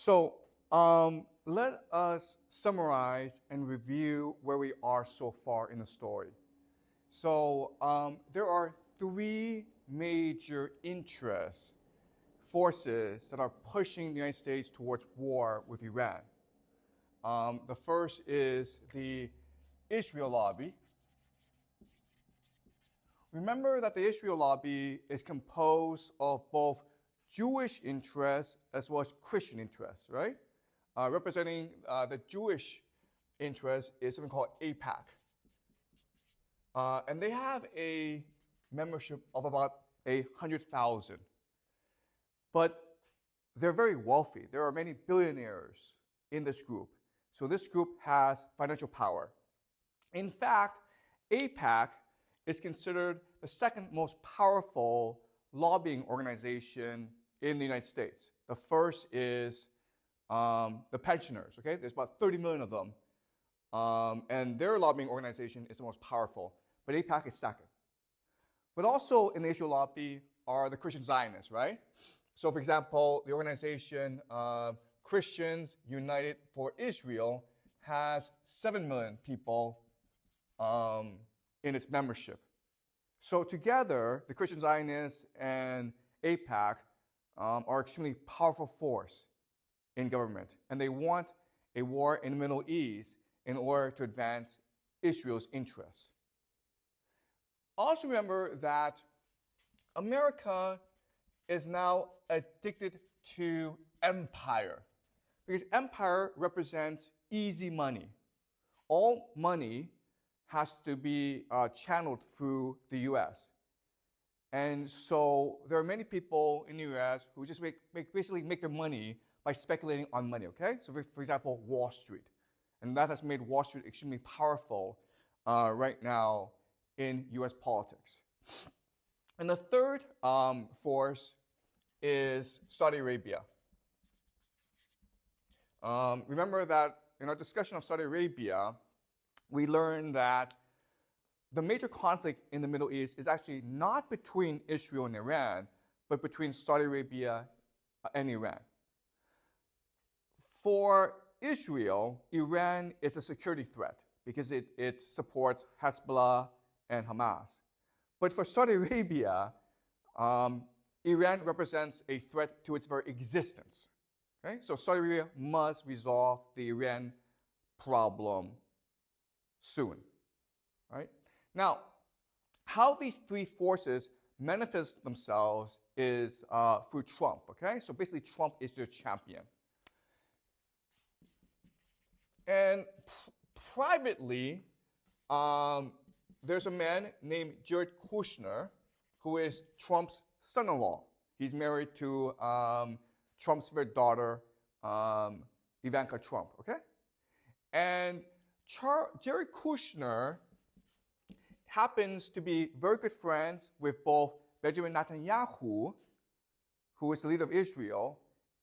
So let us summarize and review where we are so far in the story. So there are three major interests, forces that are pushing the United States towards war with Iran. The first is the Israel lobby. Remember that the Israel lobby is composed of both Jewish interests as well as Christian interests, right? Representing the Jewish interest is something called AIPAC. And they have a membership of about 100,000. But they're very wealthy. There are many billionaires in this group. So this group has financial power. In fact, AIPAC is considered the second most powerful lobbying organization in the United States. The first is the pensioners, okay? There's about 30 million of them. And their lobbying organization is the most powerful. But AIPAC is second. But also in the Israel lobby are the Christian Zionists, right? So for example, the organization Christians United for Israel has 7 million people in its membership. So together, the Christian Zionists and AIPAC are extremely powerful force in government. And they want a war in the Middle East in order to advance Israel's interests. Also remember that America is now addicted to empire, because empire represents easy money. All money has to be channeled through the US. And so there are many people in the US who just basically make their money by speculating on money, okay? So for example, Wall Street. And that has made Wall Street extremely powerful right now in US politics. And the third force is Saudi Arabia. Remember that in our discussion of Saudi Arabia, we learned that the major conflict in the Middle East is actually not between Israel and Iran, but between Saudi Arabia and Iran. For Israel, Iran is a security threat because it supports Hezbollah and Hamas. But for Saudi Arabia, Iran represents a threat to its very existence. Okay? So Saudi Arabia must resolve the Iran problem soon. Right? Now, how these three forces manifest themselves is through Trump. Okay? So basically, Trump is their champion. And privately, there's a man named Jared Kushner, who is Trump's son-in-law. He's married to Trump's favorite daughter, Ivanka Trump, okay? And Jared Kushner happens to be very good friends with both Benjamin Netanyahu, who is the leader of Israel,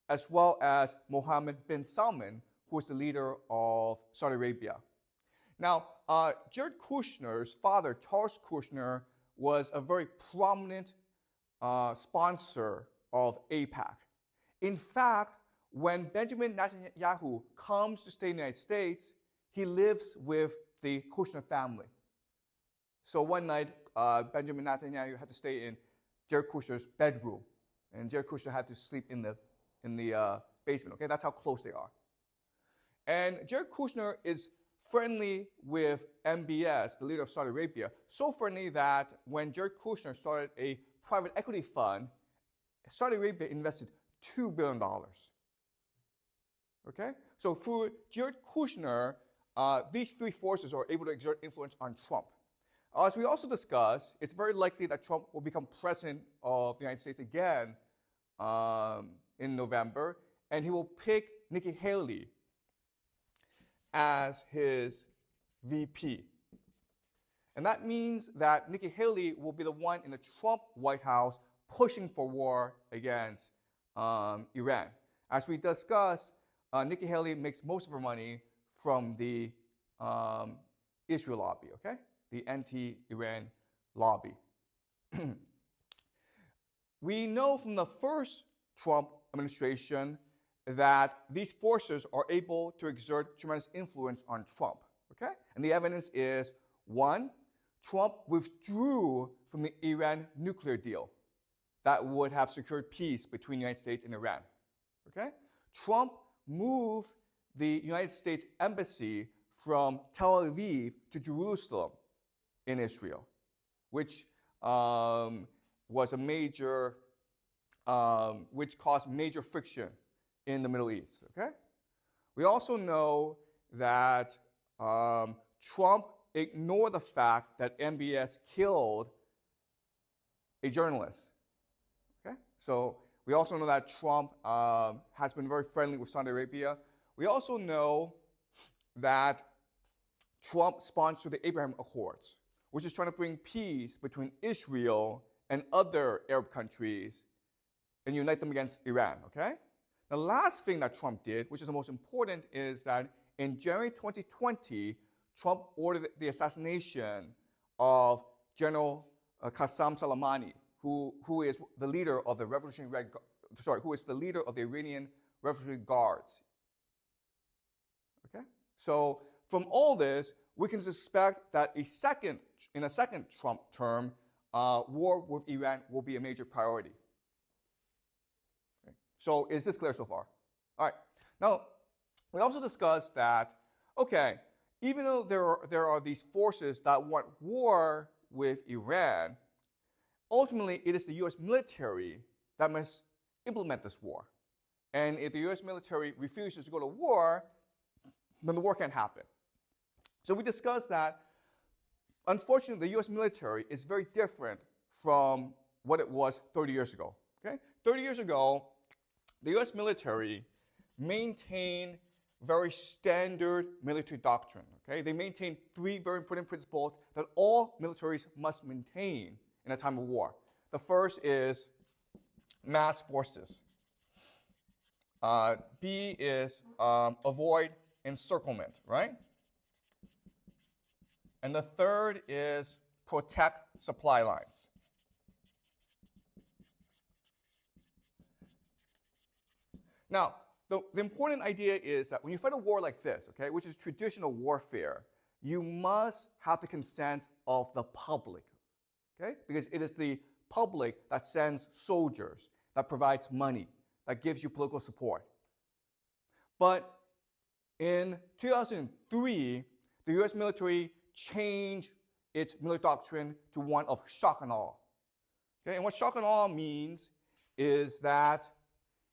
as well as Mohammed bin Salman, who is the leader of Saudi Arabia. Now, Jared Kushner's father, Charles Kushner, was a very prominent sponsor of AIPAC. In fact, when Benjamin Netanyahu comes to stay in the United States, he lives with the Kushner family. So one night, Benjamin Netanyahu had to stay in Jared Kushner's bedroom, and Jared Kushner had to sleep in the basement. Okay, that's how close they are. And Jared Kushner is friendly with MBS, the leader of Saudi Arabia, so friendly that when Jared Kushner started a private equity fund, Saudi Arabia invested $2 billion. Okay? So through Jared Kushner, these three forces are able to exert influence on Trump. As we also discussed, it's very likely that Trump will become president of the United States again in November, and he will pick Nikki Haley as his VP. And that means that Nikki Haley will be the one in the Trump White House pushing for war against Iran. As we discussed, Nikki Haley makes most of her money from the Israel lobby, okay? The anti-Iran lobby. We know from the first Trump administration that these forces are able to exert tremendous influence on Trump. Okay? And the evidence is, one, Trump withdrew from the Iran nuclear deal that would have secured peace between the United States and Iran. Okay? Trump moved the United States embassy from Tel Aviv to Jerusalem in Israel, which was a major, which caused major friction in the Middle East. Okay? We also know that Trump ignored the fact that MBS killed a journalist. Okay? So we also know that Trump has been very friendly with Saudi Arabia. We also know that Trump sponsored the Abraham Accords, which is trying to bring peace between Israel and other Arab countries and unite them against Iran. Okay? The last thing that Trump did, which is the most important, is that in January 2020, Trump ordered the assassination of General Qasem Soleimani, who is the leader of the who is the leader of the Iranian Revolutionary Guards. Okay? So from all this, we can suspect that in a second Trump term, war with Iran will be a major priority. Okay. So is this clear so far? All right. Now, we also discussed that, okay, even though there are these forces that want war with Iran, ultimately it is the U.S. military that must implement this war. And if the U.S. military refuses to go to war, then the war can't happen. So we discussed that, unfortunately, the U.S. military is very different from what it was 30 years ago. Okay? 30 years ago, the U.S. military maintained very standard military doctrine. Okay? They maintain three very important principles that all militaries must maintain in a time of war. The first is mass forces. B is avoid encirclement, right? And the third is protect supply lines. Now, the important idea is that when you fight a war like this, okay, which is traditional warfare, you must have the consent of the public, okay? Because it is the public that sends soldiers, that provides money, that gives you political support. But in 2003, the U.S. military changed its military doctrine to one of shock and awe. Okay? And what shock and awe means is that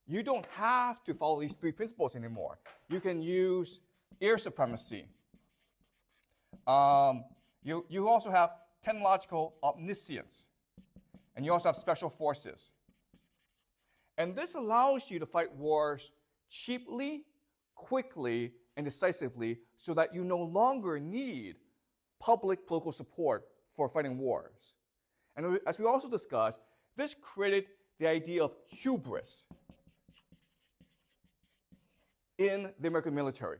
you don't have to follow these three principles anymore. You can use air supremacy. You also have technological omniscience. And you also have special forces. And this allows you to fight wars cheaply, quickly, and decisively so that you no longer need public political support for fighting wars. And as we also discussed, this created the idea of hubris in the American military.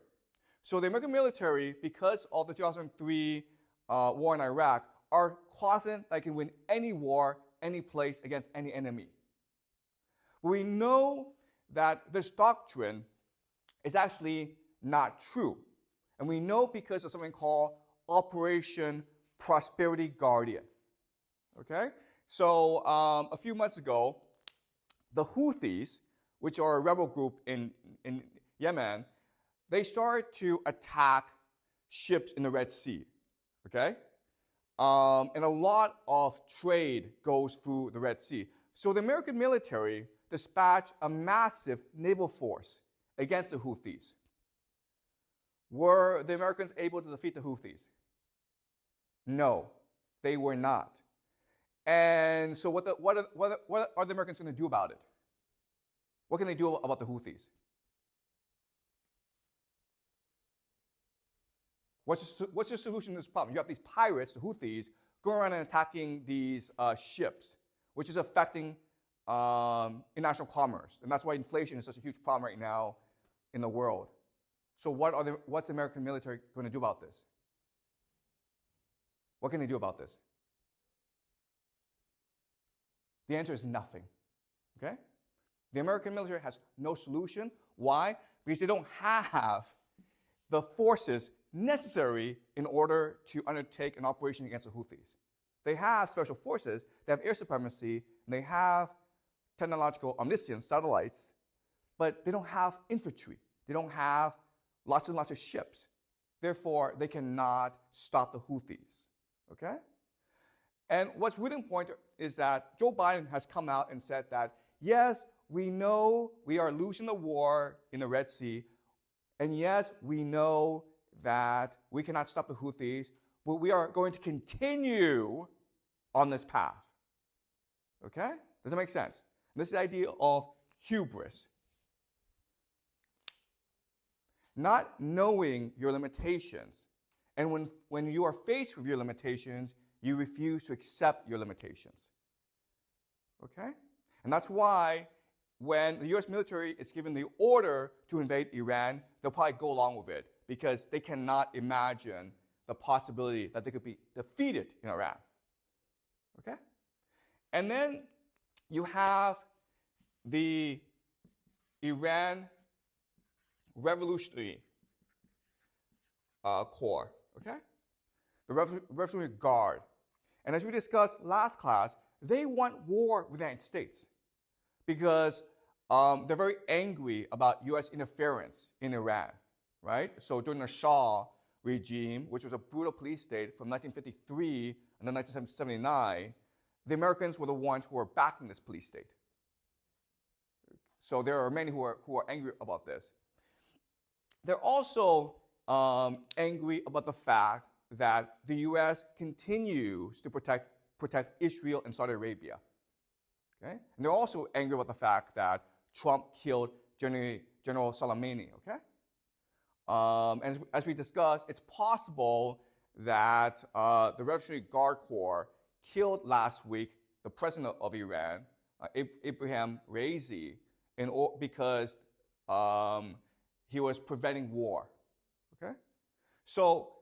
So the American military, because of the 2003 war in Iraq, are confident they can win any war, any place, against any enemy. We know that this doctrine is actually not true. And we know because of something called Operation Prosperity Guardian. Okay? So a few months ago, the Houthis, which are a rebel group in Yemen, they started to attack ships in the Red Sea. Okay? And a lot of trade goes through the Red Sea. So the American military dispatched a massive naval force against the Houthis. Were the Americans able to defeat the Houthis? No, they were not. And so what are the Americans going to do about it? What can they do about the Houthis? What's the solution to this problem? You have these pirates, the Houthis, going around and attacking th's ships, which is affecting international commerce. And that's why inflation is such a huge problem right now in the world. So what's the American military going to do about this? What can they do about this? The answer is nothing. Okay? The American military has no solution. Why? Because they don't have the forces necessary in order to undertake an operation against the Houthis. They have special forces, they have air supremacy, and they have technological omniscience, satellites, but they don't have infantry. They don't have lots and lots of ships. Therefore, they cannot stop the Houthis, okay? And what's really important is that Joe Biden has come out and said that, yes, we know we are losing the war in the Red Sea, and yes, we know that we cannot stop the Houthis, but we are going to continue on this path, okay? Does that make sense? This is the idea of hubris. Not knowing your limitations. And when you are faced with your limitations, you refuse to accept your limitations. Okay? And that's why when the US military is given the order to invade Iran, they'll probably go along with it because they cannot imagine the possibility that they could be defeated in Iran. Okay? And then you have the Iran Revolutionary Corps, okay? The Revolutionary Guard. And as we discussed last class, they want war with the United States because they're very angry about US interference in Iran, right? So during the Shah regime, which was a brutal police state from 1953 until 1979, the Americans were the ones who were backing this police state. So there are many who are angry about this. They're also angry about the fact that the U.S. continues to protect Israel and Saudi Arabia. Okay? And they're also angry about the fact that Trump killed General Soleimani. Okay? And as we discussed, it's possible that the Revolutionary Guard Corps killed last week the president of Iran, Ibrahim Raisi, because he was preventing war, okay? So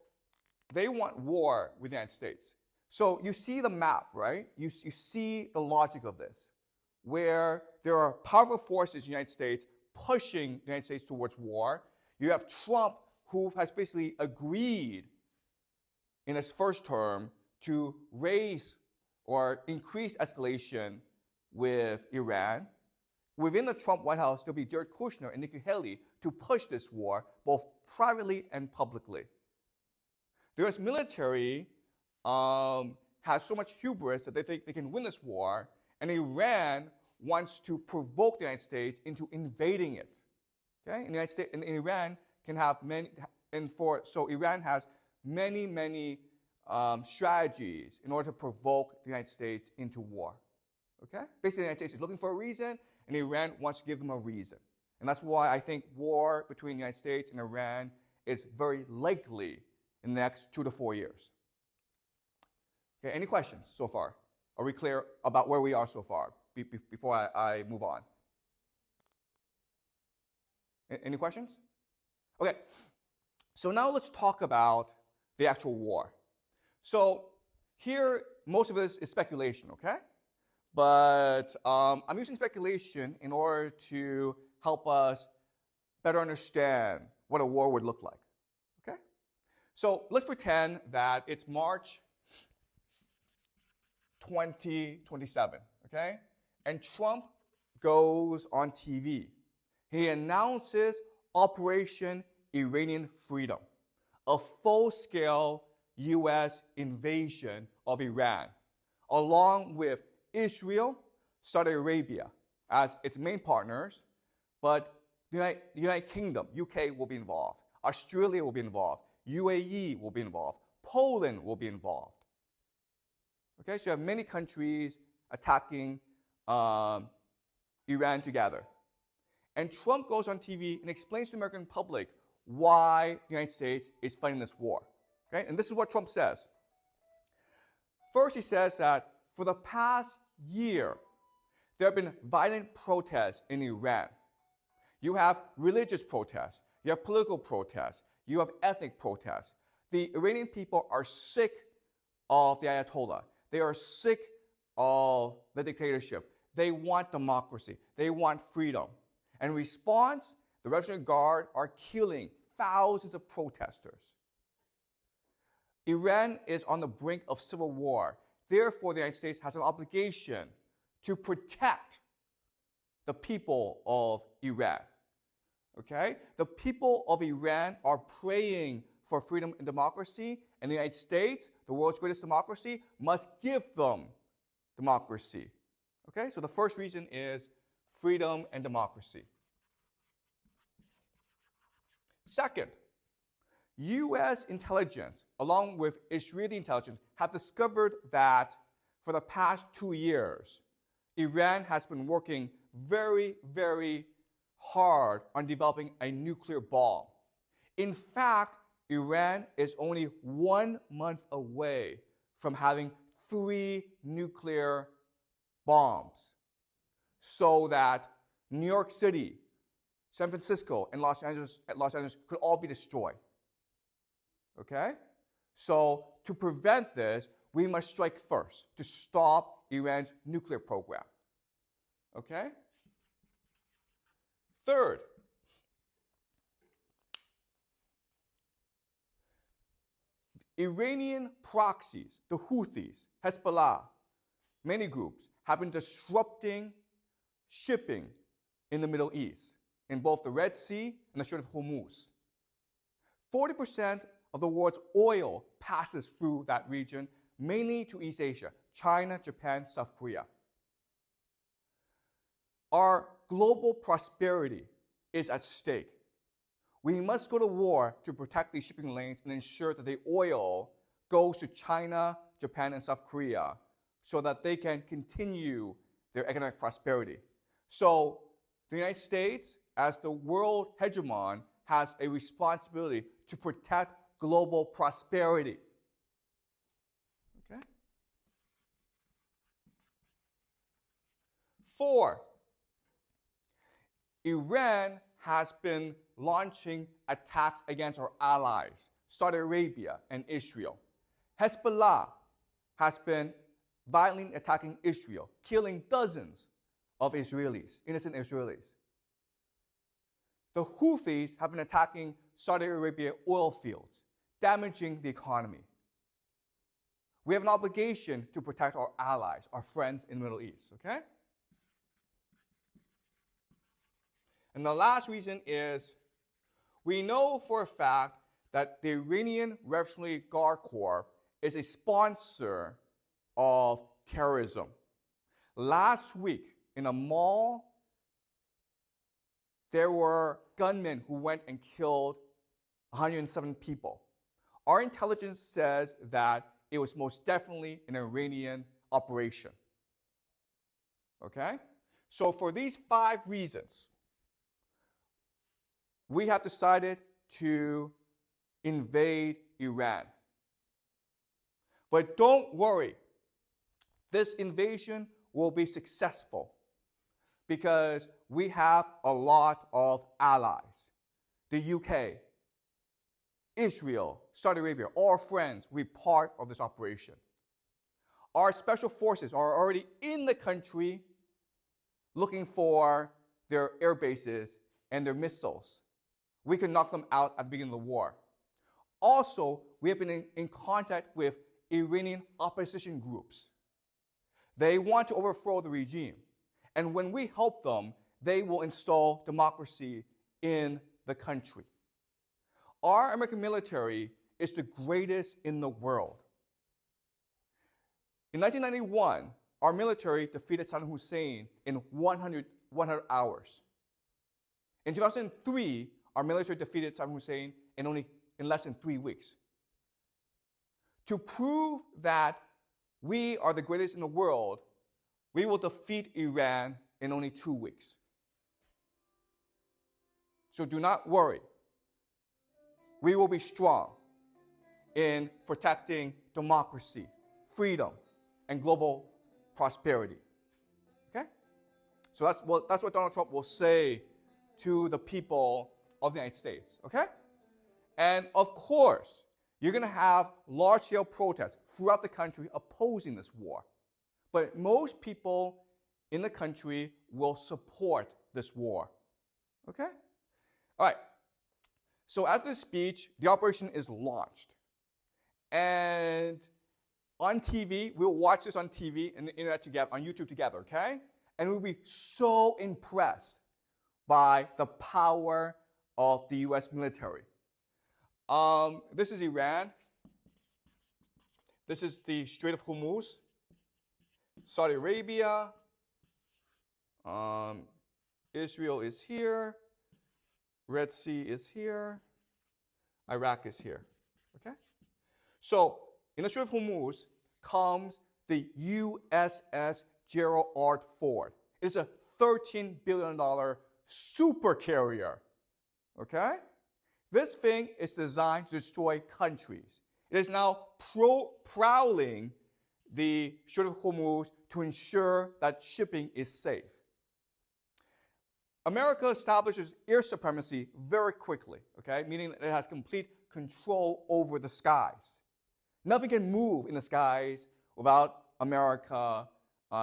they want war with the United States. So you see the map, right? You see the logic of this, where there are powerful forces in the United States pushing the United States towards war. You have Trump, who has basically agreed in his first term to raise or increase escalation with Iran. Within the Trump White House, there'll be Jared Kushner and Nikki Haley to push this war, both privately and publicly. The U.S. military has so much hubris that they think they can win this war, and Iran wants to provoke the United States into invading it. Okay, and the United States and Iran can have many, so Iran has many strategies in order to provoke the United States into war. Okay, basically, the United States is looking for a reason, and Iran wants to give them a reason. And that's why I think war between the United States and Iran is very likely in the next 2 to 4 years. Okay, any questions so far? Are we clear about where we are so far before I move on? Any questions? Okay, so now let's talk about the actual war. So here, most of this is speculation, okay? But I'm using speculation in order to help us better understand what a war would look like, okay? So let's pretend that it's March 2027, okay? And Trump goes on TV. He announces Operation Iranian Freedom, a full-scale U.S. invasion of Iran, along with Israel, Saudi Arabia as its main partners, but the United Kingdom, UK will be involved, Australia will be involved, UAE will be involved, Poland will be involved. Okay, so you have many countries attacking Iran together. And Trump goes on TV and explains to the American public why the United States is fighting this war. Okay, and this is what Trump says. First, he says that for the past year, there have been violent protests in Iran. You have religious protests, you have political protests, you have ethnic protests. The Iranian people are sick of the Ayatollah. They are sick of the dictatorship. They want democracy. They want freedom. And in response, The Revolutionary Guard are killing thousands of protesters. Iran is on the brink of civil war. Therefore, the United States has an obligation to protect the people of Iran. Okay? The people of Iran are praying for freedom and democracy, and the United States, the world's greatest democracy, must give them democracy. Okay? So the first reason is freedom and democracy. Second, U.S. intelligence, along with Israeli intelligence, have discovered that for the past 2 years, Iran has been working very, very hard on developing a nuclear bomb. In fact, Iran is only 1 month away from having 3 nuclear bombs, so that New York City, San Francisco, and Los Angeles could all be destroyed. Okay? So to prevent this, we must strike first to stop Iran's nuclear program. Okay? Third, Iranian proxies, the Houthis, Hezbollah, many groups, have been disrupting shipping in the Middle East, in both the Red Sea and the Strait of Hormuz. 40% of the world's oil passes through that region, mainly to East Asia, China, Japan, South Korea. Our global prosperity is at stake. We must go to war to protect these shipping lanes and ensure that the oil goes to China, Japan, and South Korea so that they can continue their economic prosperity. So the United States, as the world hegemon, has a responsibility to protect global prosperity. Okay? 4, Iran has been launching attacks against our allies, Saudi Arabia and Israel. Hezbollah has been violently attacking Israel, killing dozens of Israelis, innocent Israelis. The Houthis have been attacking Saudi Arabia oil fields, damaging the economy. We have an obligation to protect our allies, our friends in the Middle East, okay? And the last reason is we know for a fact that the Iranian Revolutionary Guard Corps is a sponsor of terrorism. Last week, in a mall, there were gunmen who went and killed 107 people. Our intelligence says that it was most definitely an Iranian operation. Okay? So for these 5 reasons, we have decided to invade Iran. But don't worry, this invasion will be successful because we have a lot of allies. The UK, Israel, Saudi Arabia, all friends will be part of this operation. Our special forces are already in the country looking for their air bases and their missiles. We can knock them out at the beginning of the war. Also, we have been in contact with Iranian opposition groups. They want to overthrow the regime. And when we help them, they will install democracy in the country. Our American military is the greatest in the world. In 1991, our military defeated Saddam Hussein in 100 hours. In 2003, our military defeated Saddam Hussein in less than 3 weeks. To prove that we are the greatest in the world, we will defeat Iran in only 2 weeks. So do not worry. We will be strong in protecting democracy, freedom, and global prosperity. Okay? So that's what Donald Trump will say to the people of the United States. Okay? And of course, you're going to have large-scale protests throughout the country opposing this war. But most people in the country will support this war. Okay? All right. So after the speech, the operation is launched. And on TV, we'll watch this on TV and the internet together, on YouTube together, okay? And we'll be so impressed by the power of the US military. This is Iran. This is the Strait of Hormuz. Saudi Arabia. Israel is here. Red Sea is here. Iraq is here. Okay? So, in the Strait of Hormuz comes the USS Gerald R. Ford. It's a $13 billion super carrier. Okay? This thing is designed to destroy countries. It is now prowling the Strait of Hormuz to ensure that shipping is safe. America establishes air supremacy very quickly, okay? Meaning that it has complete control over the skies. Nothing can move in the skies without America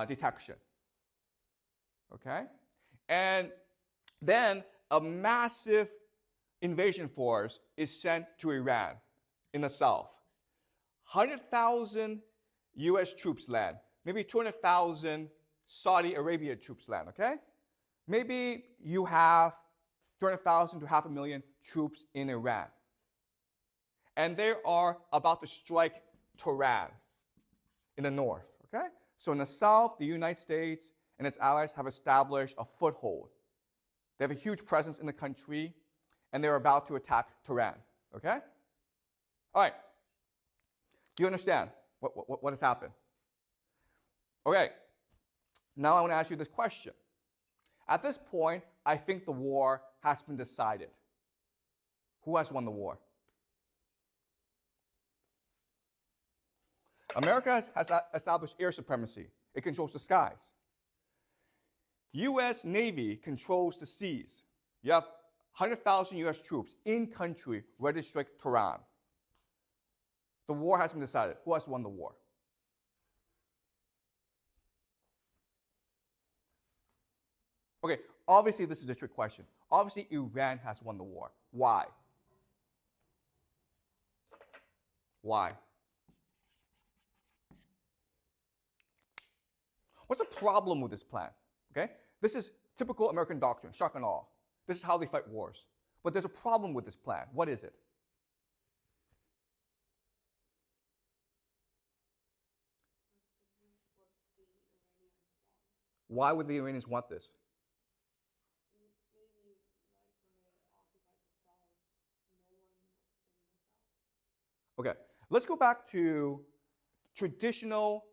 detection, okay? And then a massive invasion force is sent to Iran in the south. 100,000 US troops land, maybe 200,000 Saudi Arabia troops land, okay? Maybe you have 200,000 to 500,000 troops in Iran. And they are about to strike Tehran in the north, okay? So in the south, the United States and its allies have established a foothold. They have a huge presence in the country, and they're about to attack Tehran, okay? All right. Do you understand what has happened? Okay. Now I want to ask you this question. At this point, I think the war has been decided. Who has won the war? America has established air supremacy. It controls the skies. U.S. Navy controls the seas. You have 100,000 U.S. troops in country ready to strike Tehran. The war has been decided. Who has won the war? Okay, obviously this is a trick question. Obviously Iran has won the war. Why? Why? What's the problem with this plan? Okay? This is typical American doctrine, shock and awe. This is how they fight wars. But there's a problem with this plan. What is it? Why would the Iranians want this? Okay, let's go back to traditional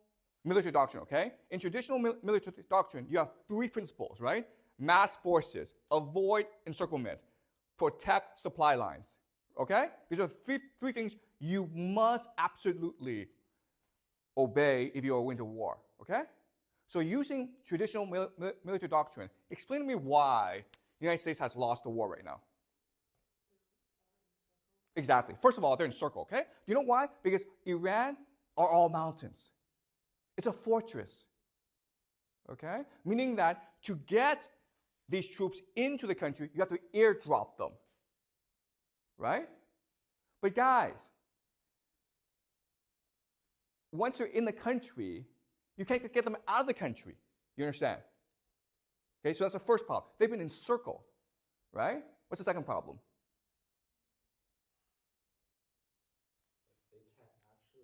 military doctrine, okay? In traditional military doctrine, you have three principles, right? Mass forces, avoid encirclement, protect supply lines, okay? These are three things you must absolutely obey if you are going to war, okay? So using traditional military doctrine, explain to me why the United States has lost the war right now. Exactly. First of all, they're encircled, okay? Do you know why? Because Iran are all mountains. It's a fortress, okay? Meaning that to get these troops into the country, you have to airdrop them, right? But guys, once you're in the country, you can't get them out of the country. You understand? Okay, so that's the first problem. They've been encircled, right? What's the second problem? They can't actually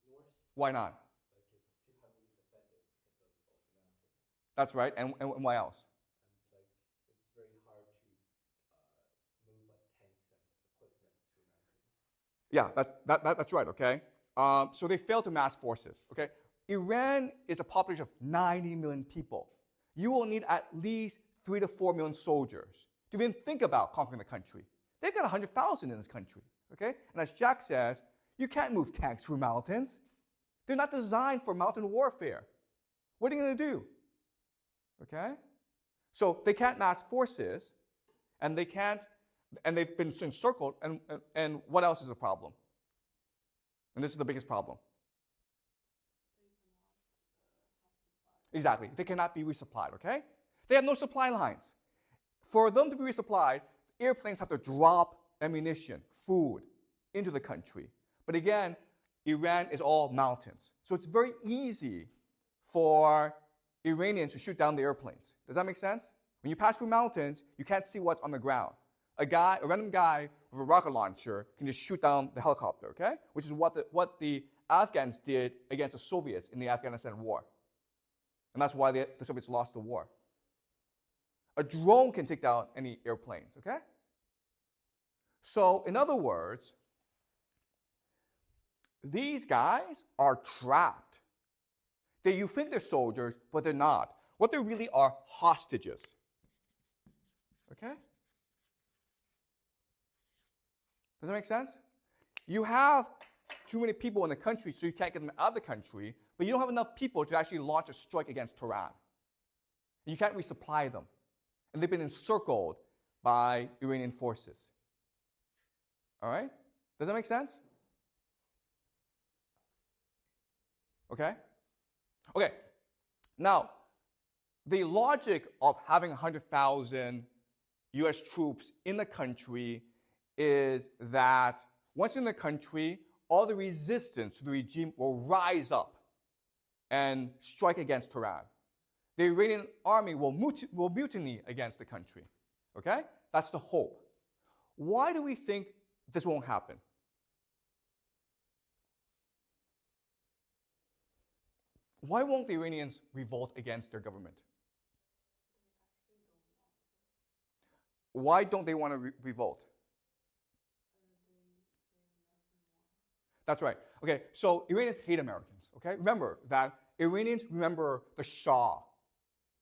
go north. Why not? Like it's too heavily defended because of all the mountains. That's right. And why else? And like it's very hard to move like tanks and equipment through mountains. Yeah, that's right, okay? So they failed to mass forces, okay? Iran is a population of 90 million people. You will need at least 3 to 4 million soldiers to even think about conquering the country. They've got 100,000 in this country, okay? And as Jack says, you can't move tanks through mountains. They're not designed for mountain warfare. What are you going to do? Okay? So they can't mass forces, and they've been encircled, and what else is a problem? And this is the biggest problem. Exactly. They cannot be resupplied, okay? They have no supply lines. for them to be resupplied, airplanes have to drop ammunition, food, into the country. But again, Iran is all mountains. So it's very easy for Iranians to shoot down the airplanes. Does that make sense? When you pass through mountains, you can't see what's on the ground. A random guy with a rocket launcher can just shoot down the helicopter, okay? Which is what the Afghans did against the Soviets in the Afghanistan war. And that's why the Soviets lost the war. A drone can take down any airplanes, okay? So, in other words, these guys are trapped. You think they're soldiers, but they're not. What they really are hostages. Okay? Does that make sense? You have too many people in the country, so you can't get them out of the country, but you don't have enough people to actually launch a strike against Tehran. You can't resupply them. And they've been encircled by Iranian forces. All right? Does that make sense? Okay? Okay. Now, the logic of having 100,000 US troops in the country is that once in the country, all the resistance to the regime will rise up and strike against Tehran. The Iranian army will mutiny against the country. Okay? That's the hope. Why do we think this won't happen? Why won't the Iranians revolt against their government? Why don't they want to revolt? That's right. Okay, so Iranians hate Americans. Okay, remember that Iranians remember the Shah.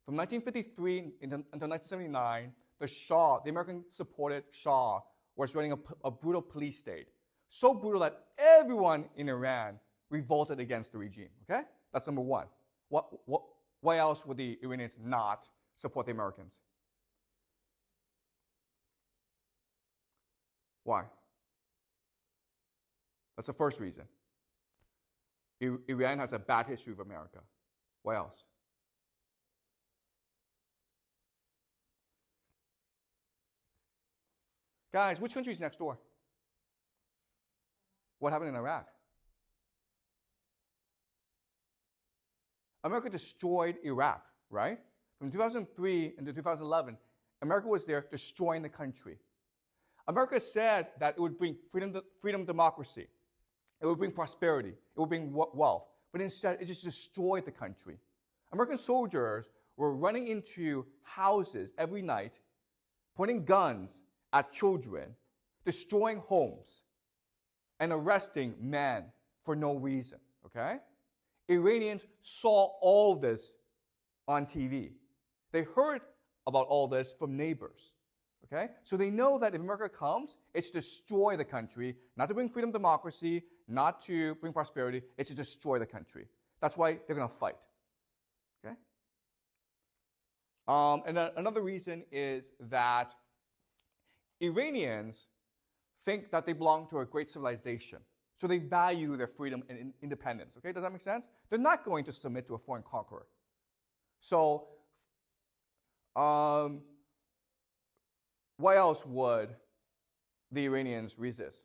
From 1953 until 1979, the Shah, the American-supported Shah, was running a brutal police state. So brutal that everyone in Iran revolted against the regime. Okay, that's number one. Why else would the Iranians not support the Americans? Why? That's the first reason. Iran has a bad history with America. Why else? Guys, which country is next door? What happened in Iraq? America destroyed Iraq, right? From 2003 into 2011, America was there destroying the country. America said that it would bring freedom, democracy. It would bring prosperity. It would bring wealth. But instead, it just destroyed the country. American soldiers were running into houses every night, pointing guns at children, destroying homes, and arresting men for no reason, okay? Iranians saw all this on TV. They heard about all this from neighbors, okay? So they know that if America comes, it's to destroy the country, not to bring freedom, democracy, not to bring prosperity, it's to destroy the country. That's why they're going to fight, okay? And another reason is that Iranians think that they belong to a great civilization. So they value their freedom and independence. Okay, does that make sense? They're not going to submit to a foreign conqueror. So, why else would the Iranians resist?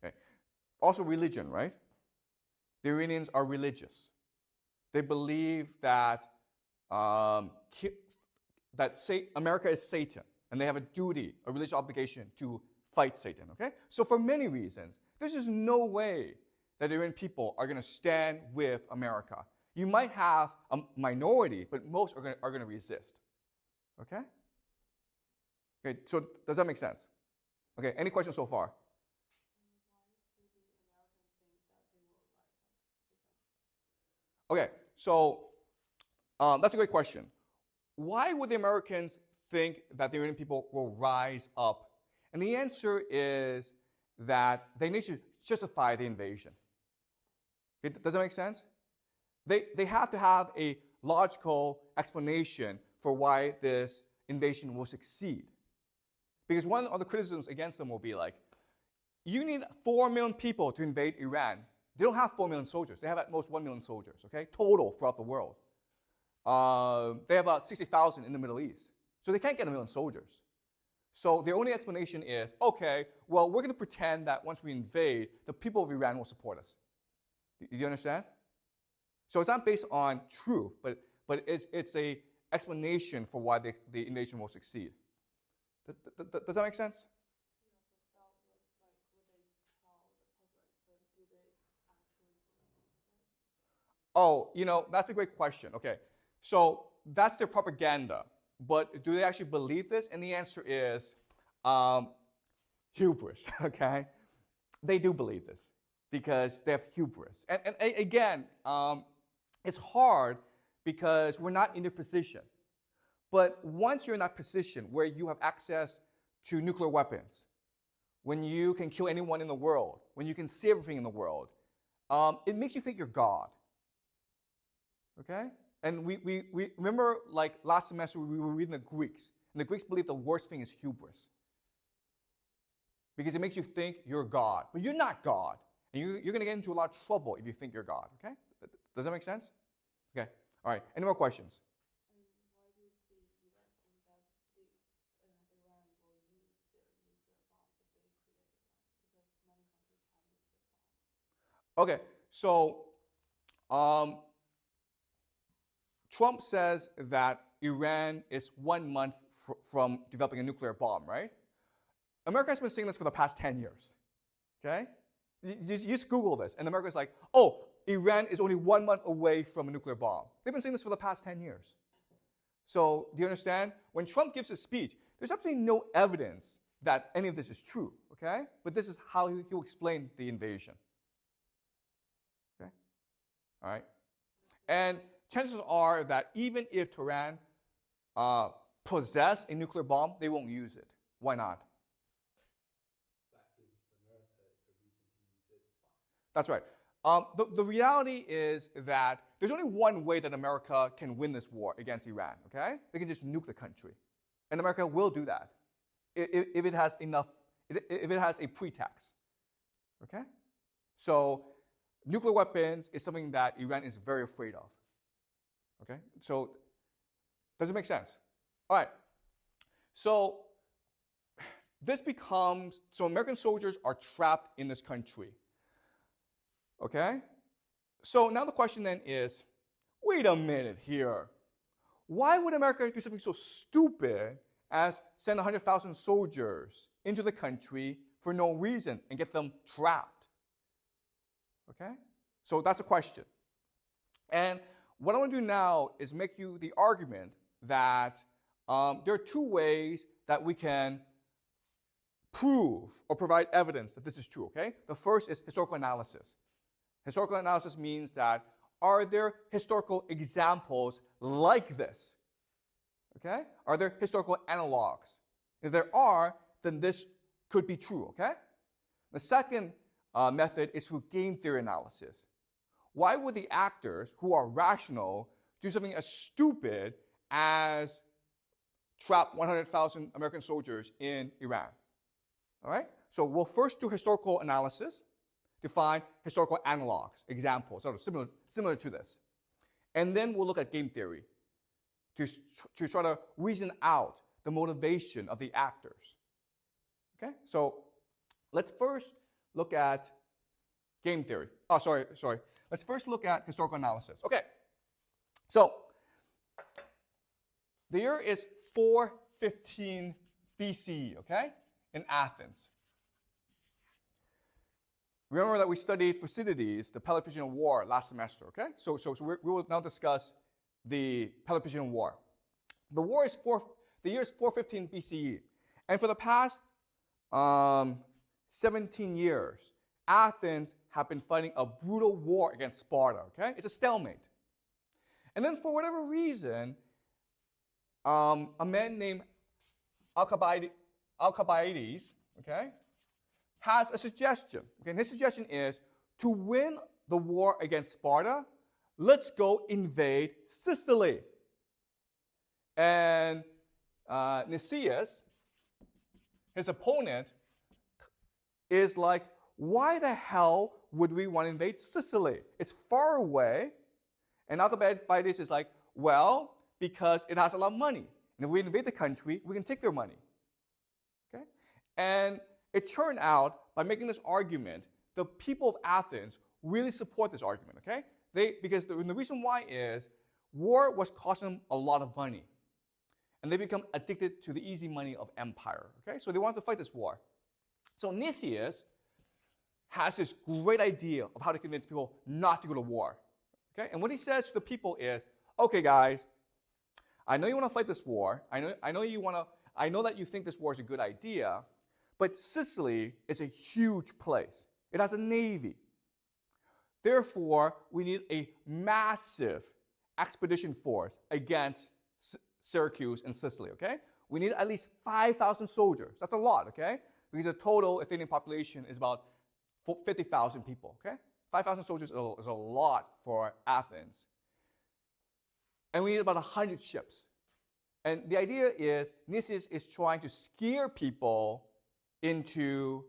Okay. Also, religion, right? The Iranians are religious. They believe that America is Satan, and they have a duty, a religious obligation to fight Satan, okay? So for many reasons, there's just no way that Iranian people are going to stand with America. You might have a minority, but most are going to resist, okay? Okay, so does that make sense? Okay, any questions so far? Okay, so that's a great question. Why would the Americans think that the Iranian people will rise up? And the answer is that they need to justify the invasion. Does that make sense? They have to have a logical explanation for why this invasion will succeed. Because one of the criticisms against them will be like, you need 4 million people to invade Iran. They don't have 4 million soldiers. They have at most 1 million soldiers, okay, total throughout the world. they have about 60,000 in the Middle East. So they can't get 1 million soldiers. So the only explanation is, okay, well, we're going to pretend that once we invade, the people of Iran will support us. Do you understand? So it's not based on truth, but it's a explanation for why the invasion will succeed. Does that make sense? Oh, that's a great question. Okay, so that's their propaganda. But do they actually believe this? And the answer is hubris, okay? They do believe this because they have hubris. And again, it's hard because we're not in their position. But once you're in that position where you have access to nuclear weapons, when you can kill anyone in the world, when you can see everything in the world, it makes you think you're God. Okay? And we remember, like last semester, we were reading the Greeks. And the Greeks believe the worst thing is hubris. Because it makes you think you're God. But you're not God. And you're going to get into a lot of trouble if you think you're God. Okay? Does that make sense? Okay. All right. Any more questions? Why do the US think that Iran will use their nuclear bomb if they create one? Because many countries have nuclear bombs. Okay. So, Trump says that Iran is 1 month from developing a nuclear bomb, right? America has been saying this for the past 10 years, okay? You just Google this, and America's like, oh, Iran is only 1 month away from a nuclear bomb. They've been saying this for the past 10 years. So do you understand? When Trump gives his speech, there's absolutely no evidence that any of this is true, okay? But this is how he will explain the invasion, okay? All right? And chances are that even if Tehran possess a nuclear bomb, they won't use it. Why not? That gives America a reason to use its bomb. That's right. The reality is that there's only one way that America can win this war against Iran, okay? They can just nuke the country. And America will do that if it has enough, if it has a pretext, okay? So nuclear weapons is something that Iran is very afraid of. Okay, so does it make sense? All right, so this becomes, so American soldiers are trapped in this country. Okay, so now the question then is, wait a minute here. Why would America do something so stupid as send 100,000 soldiers into the country for no reason and get them trapped? Okay, so that's a question. And what I want to do now is make you the argument that there are two ways that we can prove or provide evidence that this is true, okay? The first is historical analysis. Historical analysis means that are there historical examples like this? Okay? Are there historical analogs? If there are, then this could be true, okay? The second method is through game theory analysis. Why would the actors who are rational do something as stupid as trap 100,000 American soldiers in Iran? All right? So we'll first do historical analysis to find historical analogs, examples, sort of similar to this. And then we'll look at game theory to try to reason out the motivation of the actors. Okay? So let's first look at game theory. Oh, sorry. Let's first look at historical analysis. Okay, so the year is 415 BCE, okay, in Athens. Remember that we studied Thucydides, the Peloponnesian War, last semester, okay? So we will now discuss the Peloponnesian War. The year is 415 BCE, and for the past 17 years, Athens have been fighting a brutal war against Sparta, okay? It's a stalemate. And then for whatever reason, a man named Alcibiades, okay, has a suggestion. Okay, and his suggestion is to win the war against Sparta, let's go invade Sicily. And Nicias, his opponent, is like, why the hell would we want to invade Sicily? It's far away. And Alcibiades is like, Well, because it has a lot of money. And if we invade the country, we can take their money. Okay? And it turned out, by making this argument, the people of Athens really support this argument. Okay? Because the reason why is war was costing them a lot of money. And they become addicted to the easy money of empire. Okay? So they wanted to fight this war. So Nicias has this great idea of how to convince people not to go to war. Okay? And what he says to the people is, okay, guys, I know you want to fight this war. I know that you think this war is a good idea, but Sicily is a huge place. It has a navy. Therefore, we need a massive expedition force against Syracuse and Sicily, okay? We need at least 5,000 soldiers. That's a lot, okay? Because the total Athenian population is about 50,000 people, okay? 5,000 soldiers is a lot for Athens. And we need about 100 ships. And the idea is Nicias is trying to scare people into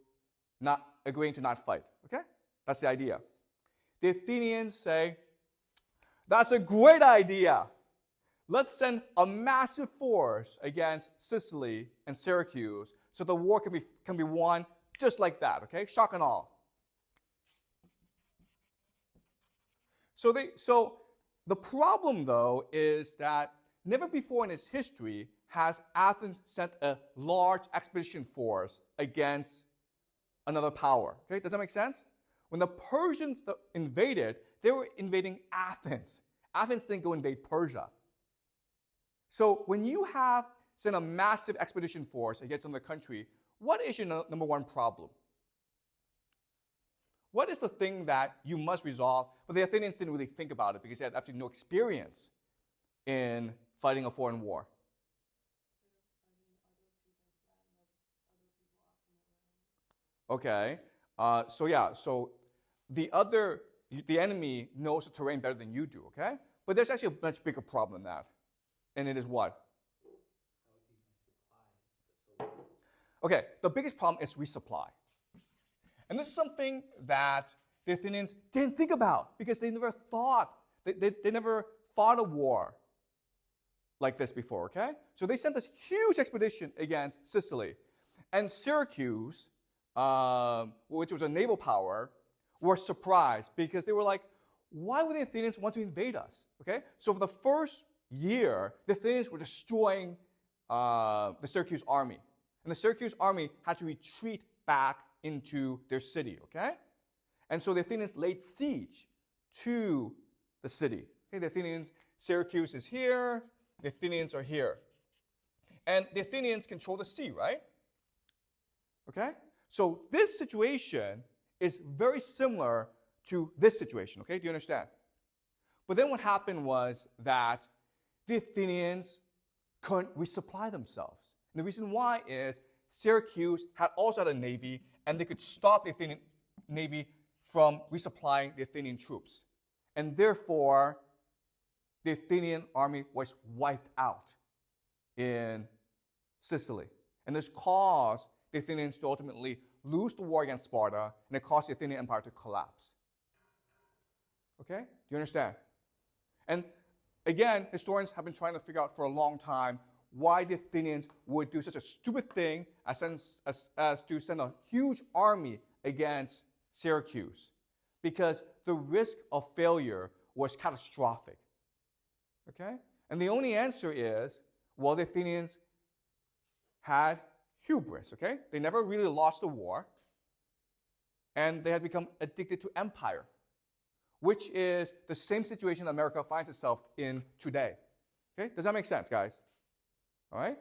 not agreeing to not fight, okay? That's the idea. The Athenians say, that's a great idea. Let's send a massive force against Sicily and Syracuse so the war can be won just like that, okay? Shock and awe. So the problem, though, is that never before in its history has Athens sent a large expedition force against another power. Okay, does that make sense? When the Persians invaded, they were invading Athens. Athens didn't go invade Persia. So when you have sent a massive expedition force against another country, what is your number one problem? What is the thing that you must resolve? But the Athenians didn't really think about it because they had absolutely no experience in fighting a foreign war. Okay. So the enemy knows the terrain better than you do, okay? But there's actually a much bigger problem than that. And it is what? Okay, the biggest problem is resupply. And this is something that the Athenians didn't think about because they never thought, they never fought a war like this before, okay? So they sent this huge expedition against Sicily. And Syracuse, which was a naval power, were surprised because they were like, why would the Athenians want to invade us, okay? So for the first year, the Athenians were destroying the Syracuse army. And the Syracuse army had to retreat back into their city, okay? And so the Athenians laid siege to the city. Okay, the Athenians, Syracuse is here, the Athenians are here. And the Athenians control the sea, right? Okay? So this situation is very similar to this situation, okay? Do you understand? But then what happened was that the Athenians couldn't resupply themselves. And the reason why is Syracuse also had a navy, and they could stop the Athenian navy from resupplying the Athenian troops. And therefore, the Athenian army was wiped out in Sicily. And this caused the Athenians to ultimately lose the war against Sparta, and it caused the Athenian Empire to collapse. Okay? Do you understand? And again, historians have been trying to figure out for a long time why the Athenians would do such a stupid thing as to send a huge army against Syracuse. Because the risk of failure was catastrophic. Okay? And the only answer is, well, the Athenians had hubris, okay? They never really lost the war, and they had become addicted to empire, which is the same situation America finds itself in today. Okay? Does that make sense, guys? All right?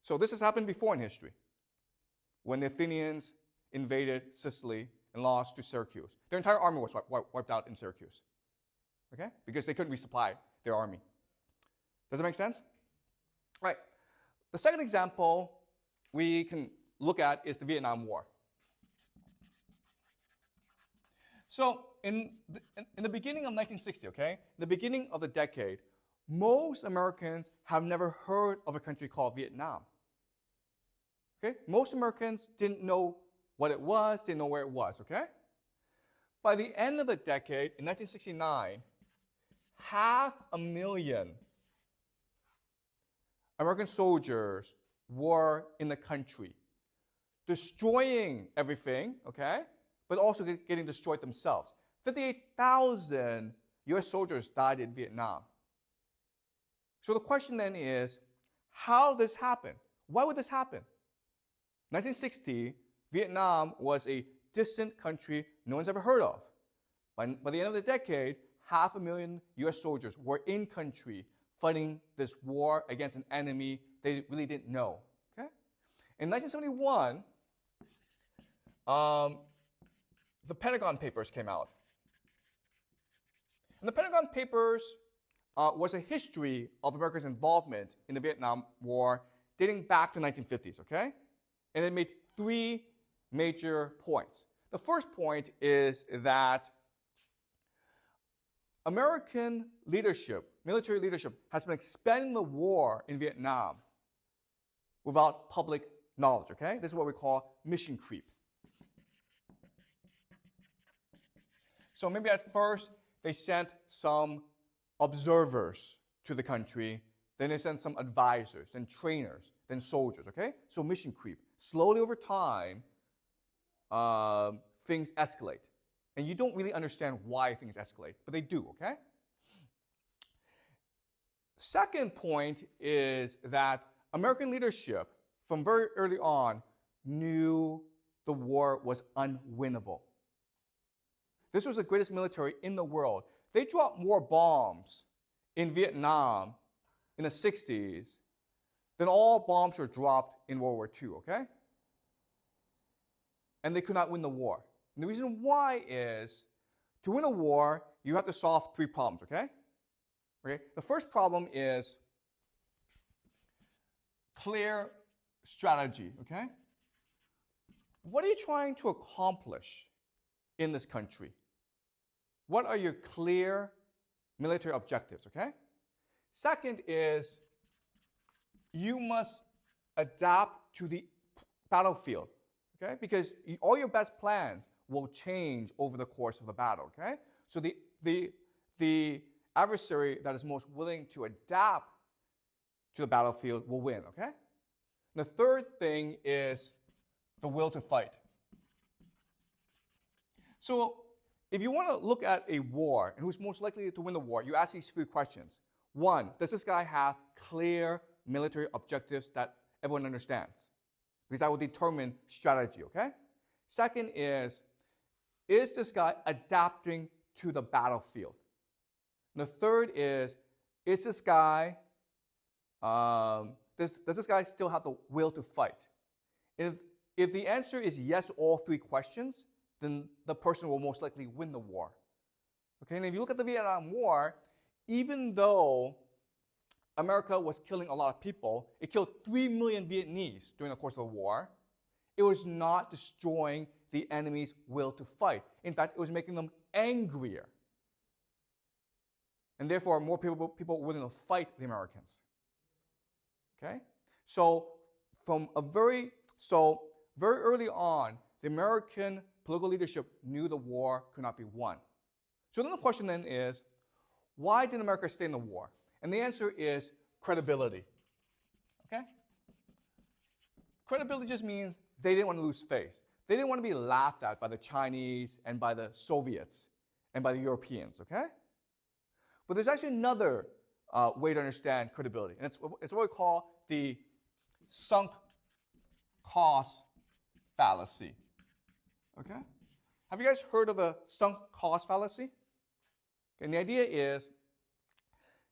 So this has happened before in history, when the Athenians invaded Sicily and lost to Syracuse. Their entire army was wiped out in Syracuse, okay? Because they couldn't resupply their army. Does that make sense? Right. The second example we can look at is the Vietnam War. So in the beginning of 1960, okay, the beginning of the decade, most Americans have never heard of a country called Vietnam. Okay? Most Americans didn't know what it was, didn't know where it was, okay? By the end of the decade, in 1969, 500,000 American soldiers were in the country, destroying everything, okay, but also getting destroyed themselves. 58,000 US soldiers died in Vietnam. So the question then is, how did this happen? Why would this happen? 1960, Vietnam was a distant country no one's ever heard of. By the end of the decade, 500,000 US soldiers were in country fighting this war against an enemy they really didn't know. Okay? In 1971, the Pentagon Papers came out. And the Pentagon Papers was a history of America's involvement in the Vietnam War dating back to the 1950s, okay? And it made three major points. The first point is that American leadership, military leadership, has been expanding the war in Vietnam without public knowledge, okay? This is what we call mission creep. So maybe at first they sent some observers to the country, then they sent some advisors, then trainers, then soldiers, okay? So mission creep. Slowly over time, things escalate. And you don't really understand why things escalate, but they do, okay? Second point is that American leadership, from very early on, knew the war was unwinnable. This was the greatest military in the world. They dropped more bombs in Vietnam in the 60s than all bombs were dropped in World War II, okay? And they could not win the war. And the reason why is, to win a war, you have to solve three problems, okay? The first problem is clear strategy, okay? What are you trying to accomplish in this country? What are your clear military objectives, okay? Second is, you must adapt to the battlefield, okay? Because all your best plans will change over the course of the battle, okay? So the adversary that is most willing to adapt to the battlefield will win, okay? And the third thing is the will to fight. So if you want to look at a war and who's most likely to win the war, you ask these three questions. One, does this guy have clear military objectives that everyone understands? Because that will determine strategy, okay? Second is this guy adapting to the battlefield? And the third is this guy, does this guy still have the will to fight? If the answer is yes to all three questions, then the person will most likely win the war. Okay, and if you look at the Vietnam War, even though America was killing a lot of people, it killed 3 million Vietnamese during the course of the war. It was not destroying the enemy's will to fight. In fact, it was making them angrier. And therefore, more people were willing to fight the Americans. Okay? So very early on, the American political leadership knew the war could not be won. So then the question then is, why did America stay in the war? And the answer is credibility. Okay? Credibility just means they didn't want to lose face. They didn't want to be laughed at by the Chinese and by the Soviets and by the Europeans, okay? But there's actually another way to understand credibility, and it's what we call the sunk cost fallacy. Okay? Have you guys heard of the sunk cost fallacy? Okay, and the idea is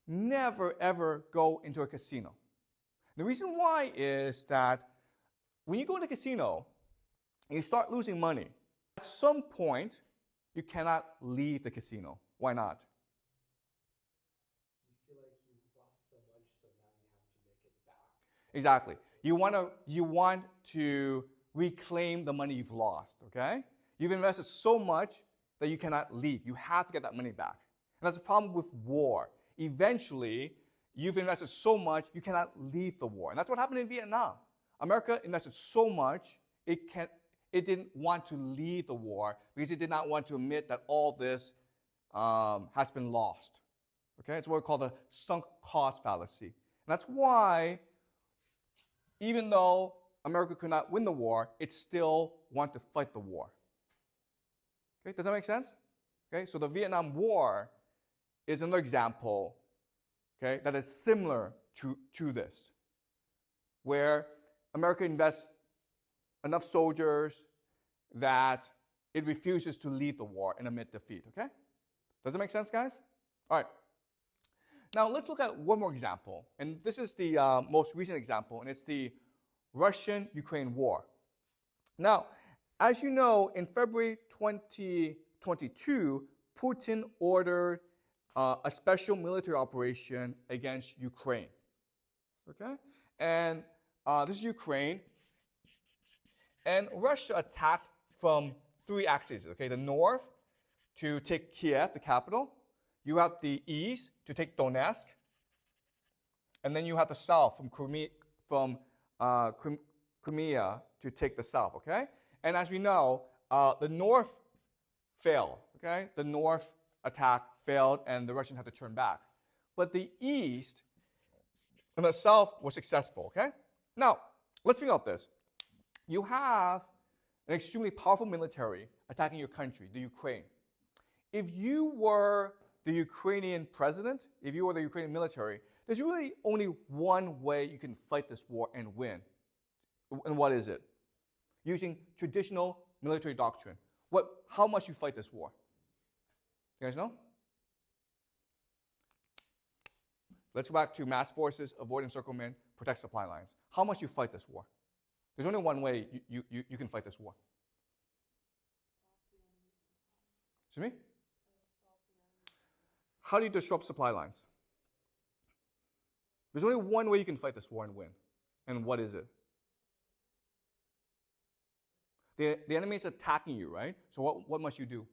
never ever go into a casino. The reason why is that when you go into a casino and you start losing money, at some point you cannot leave the casino. Why not? You feel like you lost so much, so now you have to make it back. Exactly. You want to reclaim the money you've lost, okay? You've invested so much that you cannot leave. You have to get that money back. And that's a problem with war. Eventually, you've invested so much, you cannot leave the war. And that's what happened in Vietnam. America invested so much, it didn't want to leave the war because it did not want to admit that all this has been lost. Okay, it's what we call the sunk cost fallacy. And that's why, even though America could not win the war, it still wanted to fight the war. Okay, does that make sense? Okay, so the Vietnam War is another example, okay, that is similar to this, where America invests enough soldiers that it refuses to lead the war and admit defeat, okay? Does that make sense, guys? All right. Now, let's look at one more example. And this is the most recent example, and it's the Russian-Ukraine war. Now, as you know, in February 2022, Putin ordered a special military operation against Ukraine. Okay? And this is Ukraine. And Russia attacked from three axes. Okay? The north to take Kiev, the capital. You have the east to take Donetsk. And then you have the south from Crimea to take the south. Okay? And as we know, the north failed. Okay? The north attack failed, and the Russians had to turn back. But the east and the south were successful. Okay? Now, let's think about this. You have an extremely powerful military attacking your country, the Ukraine. If you were the Ukrainian president, if you were the Ukrainian military, there's really only one way you can fight this war and win. And what is it? Using traditional military doctrine. How must you fight this war? You guys know? Let's go back to mass forces, avoid encirclement, protect supply lines. How must you fight this war? There's only one way you can fight this war. Excuse me? How do you disrupt supply lines? There's only one way you can fight this war and win. And what is it? The enemy is attacking you, right? So what must you do?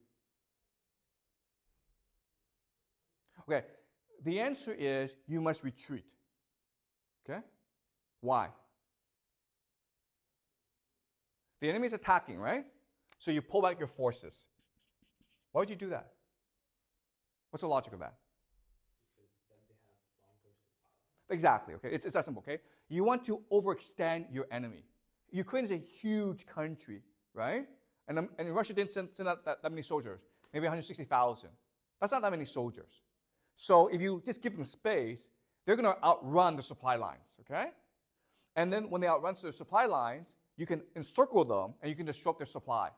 Okay, the answer is you must retreat. Okay? Why? The enemy is attacking, right? So you pull back your forces. Why would you do that? What's the logic of that? Because then they have longer supply. Exactly, okay? It's that simple, okay? You want to overextend your enemy. Ukraine is a huge country, right? And Russia didn't send out that many soldiers, maybe 160,000. That's not that many soldiers. So if you just give them space, they're going to outrun the supply lines, okay? And then when they outrun their supply lines, you can encircle them and you can disrupt their supply.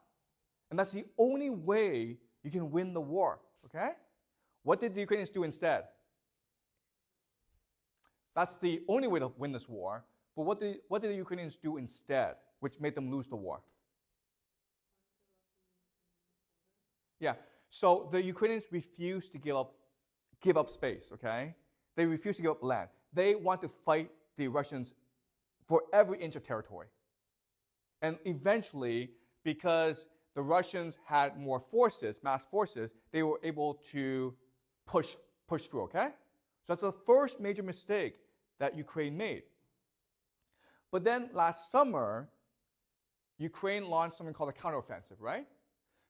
And that's the only way you can win the war, okay? What did the Ukrainians do instead? That's the only way to win this war. But what did the Ukrainians do instead, which made them lose the war? Yeah, so the Ukrainians refused to give up space, okay? They refused to give up land. They want to fight the Russians for every inch of territory. And eventually, because the Russians had more forces, mass forces, they were able to push through, okay? So that's the first major mistake that Ukraine made. But then last summer, Ukraine launched something called a counteroffensive, right?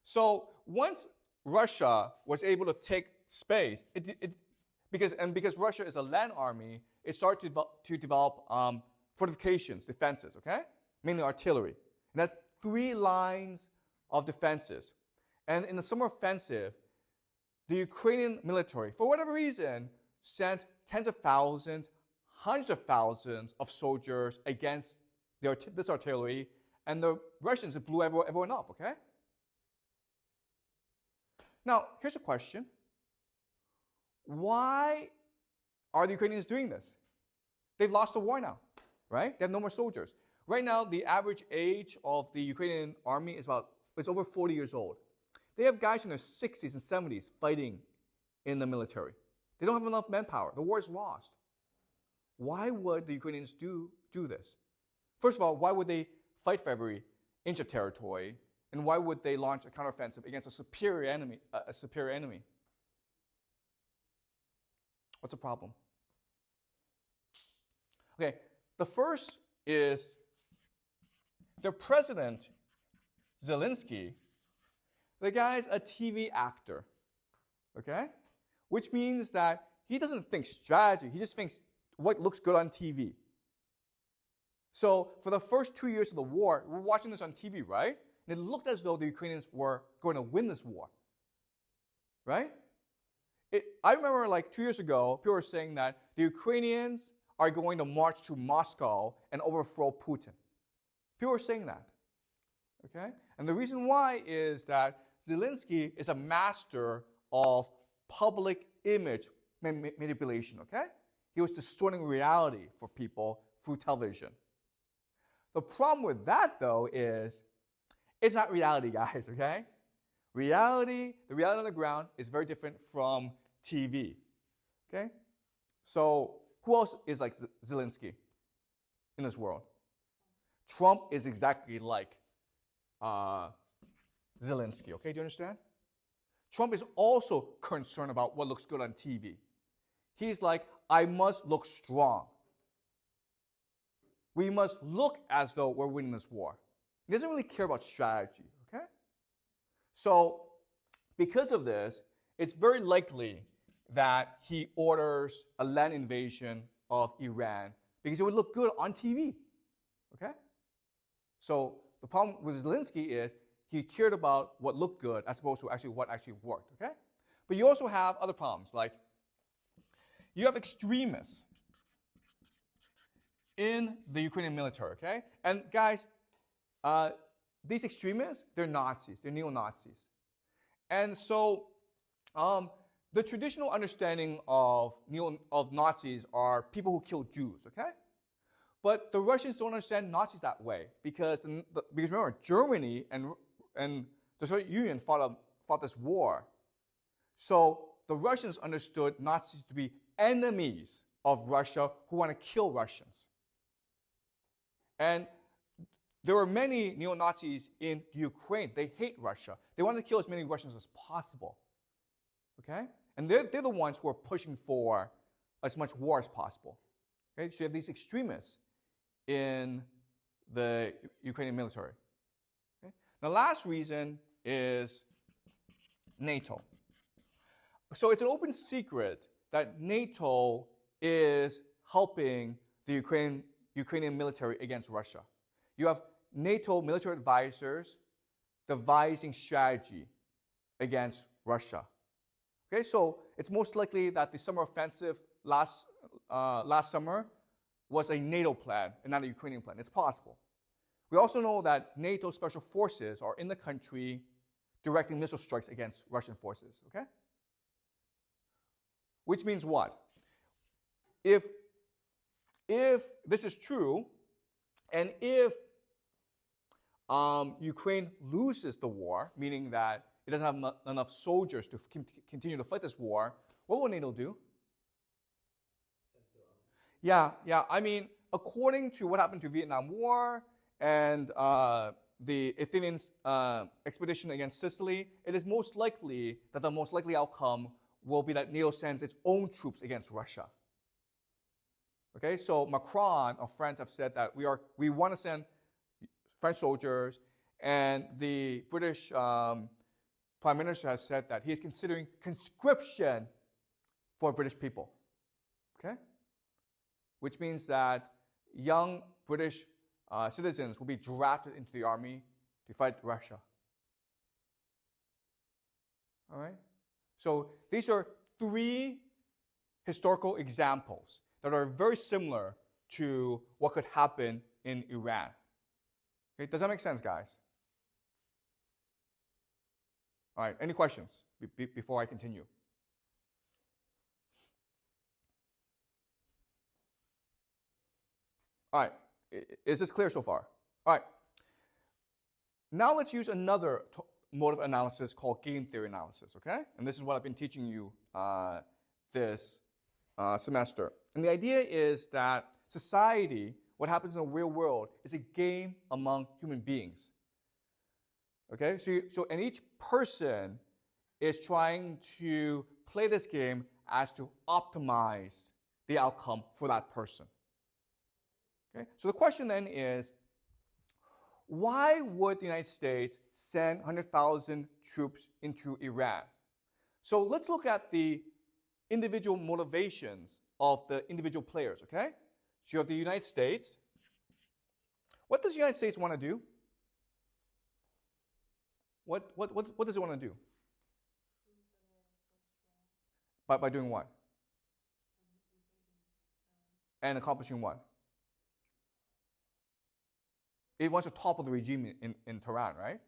So once Russia was able to take space, because Russia is a land army, it started to develop fortifications, defenses, okay? Mainly artillery. And had 3 lines of defenses. And in the summer offensive, the Ukrainian military, for whatever reason, sent tens of thousands, hundreds of thousands of soldiers against this artillery, and the Russians blew everyone up, okay? Now, here's a question. Why are the Ukrainians doing this? They've lost the war now, right? They have no more soldiers. Right now, the average age of the Ukrainian army is over 40 years old. They have guys in their 60s and 70s fighting in the military. They don't have enough manpower. The war is lost. Why would the Ukrainians do this? First of all, why would they fight for every inch of territory? And why would they launch a counteroffensive against a superior enemy? What's the problem? Okay, the first is their president, Zelensky, the guy's a TV actor, okay? Which means that he doesn't think strategy. He just thinks what looks good on TV. So for the first 2 years of the war, we're watching this on TV, right? And it looked as though the Ukrainians were going to win this war, right? I remember like 2 years ago, people were saying that the Ukrainians are going to march to Moscow and overthrow Putin. People were saying that, okay? And the reason why is that Zelensky is a master of public image manipulation, okay? He was distorting reality for people through television. The problem with that, though, is it's not reality, guys, okay? The reality on the ground is very different from TV, okay? So who else is like Zelensky in this world? Trump is exactly like Zelensky, okay? Do you understand? Trump is also concerned about what looks good on TV. He's like, I must look strong. We must look as though we're winning this war. He doesn't really care about strategy, okay? So because of this, it's very likely that he orders a land invasion of Iran because it would look good on TV, okay? So the problem with Zelensky is he cared about what looked good as opposed to actually what actually worked, okay? But you also have other problems, like you have extremists in the Ukrainian military, okay? And guys, these extremists, they're Nazis, they're neo-Nazis. And so the traditional understanding of Nazis are people who kill Jews, okay? But the Russians don't understand Nazis that way because remember, Germany and the Soviet Union fought this war. So the Russians understood Nazis to be enemies of Russia who want to kill Russians. And there were many neo-Nazis in Ukraine. They hate Russia. They want to kill as many Russians as possible. Okay? And they're the ones who are pushing for as much war as possible. Okay? So you have these extremists in the Ukrainian military. Okay? The last reason is NATO. So it's an open secret that NATO is helping the Ukrainian military against Russia. You have NATO military advisors devising strategy against Russia. Okay, so it's most likely that the summer offensive last summer was a NATO plan and not a Ukrainian plan. It's possible. We also know that NATO special forces are in the country directing missile strikes against Russian forces. Okay? Which means what? If this is true, and if Ukraine loses the war, meaning that it doesn't have enough soldiers to continue to fight this war, what will NATO do? Yeah. I mean, according to what happened to Vietnam War and the Athenian expedition against Sicily, it is most likely that the most likely outcome will be that NATO sends its own troops against Russia. Okay, so Macron of France have said that we want to send French soldiers, and the British Prime Minister has said that he is considering conscription for British people. Okay, which means that young British citizens will be drafted into the army to fight Russia. All right, so these are three historical examples that are very similar to what could happen in Iran. Okay, does that make sense, guys? All right, any questions before I continue? All right, is this clear so far? All right, now let's use another mode of analysis called game theory analysis, okay? And this is what I've been teaching you this semester. And the idea is that society, what happens in the real world, is a game among human beings. Okay, and each person is trying to play this game as to optimize the outcome for that person. Okay, so the question then is, why would the United States send 100,000 troops into Iran? So let's look at the individual motivations of the individual players, okay? So you have the United States. What does the United States want to do? What does it want to do? By doing what? And accomplishing what? It wants to topple the regime in Tehran, right?